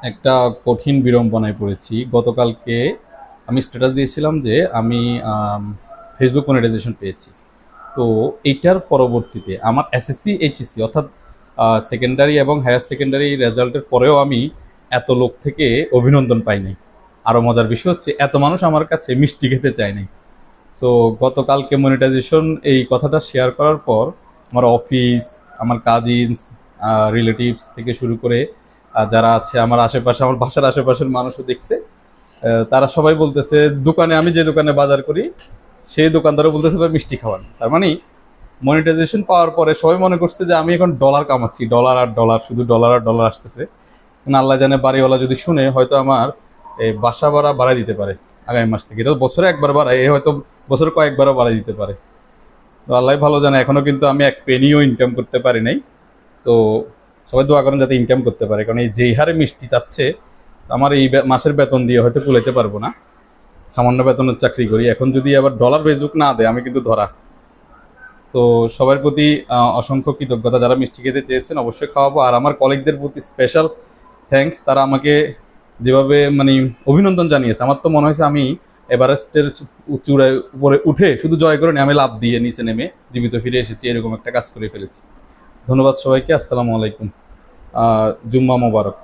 একটা কঠিন বিড়ম্বনায় পড়েছি। গতকালকে আমি স্ট্যাটাস দিয়েছিলাম যে আমি ফেসবুক মনিটাইজেশন পেয়েছি। তো এইটার পরবর্তীতে আমার এসএসসি এইচএসসি অর্থাৎ সেকেন্ডারি এবং হায়ার সেকেন্ডারি রেজাল্টের পরেও আমি এত লোক থেকে অভিনন্দন পাই নাই। আরও মজার বিষয় হচ্ছে এত মানুষ আমার কাছে মিষ্টি খেতে চায় নাই। সো গতকালকে মনিটাইজেশন এই কথাটা শেয়ার করার পর আমার অফিস, আমার কাজিনস, রিলেটিভস থেকে শুরু করে যারা আছে আমার আশেপাশে, আমার বাসার আশেপাশের মানুষও দেখছে। তারা সবাই বলতেছে, দোকানে আমি যে দোকানে বাজার করি সেই দোকানদারও বলতেছে ভাই মিষ্টি খাওয়ান। তার মানে মনিটাইজেশন পাওয়ার পরে সবাই মনে করছে যে আমি এখন ডলার কামাচ্ছি, ডলার আর ডলার, শুধু ডলার আর ডলার আসতেছে। আল্লাহ জানে বাড়িওয়ালা যদি শুনে হয়তো আমার এই বাসা ভাড়া বাড়াই দিতে পারে আগামী মাস থেকে। এটা বছরে একবার বাড়ায়, এ হয়তো বছরে কয়েকবারও বাড়াই দিতে পারে। তো আল্লাহ ভালো জানে, এখনো কিন্তু আমি এক পেনিও ইনকাম করতে পারি নাই। সো সবাই দোয়া করেন যাতে ইনকাম করতে পারে, কারণ এই যেই হারে মিষ্টি চাচ্ছে আমার এই মাসের বেতন দিয়ে হয়তো কুলাইতে পারবো না। সামান্য বেতনের চাকরি করি, এখন যদি আবার ডলার ফেসবুক না দেয় আমি কিন্তু ধরা। সো সবার প্রতি অসংখ্য কৃতজ্ঞতা, যারা মিষ্টি খেতে চেয়েছেন অবশ্যই খাওয়াবো। আর আমার কলিগদের প্রতি স্পেশাল থ্যাঙ্কস, তারা আমাকে যেভাবে মানে অভিনন্দন জানিয়েছে, আমার তো মনে হয়েছে আমি এভারেস্টের চূড়ায় উপরে উঠে শুধু জয় করে আমি লাভ দিয়ে নিচে নেমে জীবিত ফিরে এসেছি, এরকম একটা কাজ করে ফেলেছি। ধন্যবাদ সবাইকে। আসসালামু আলাইকুম। জুম্মা মোবারক।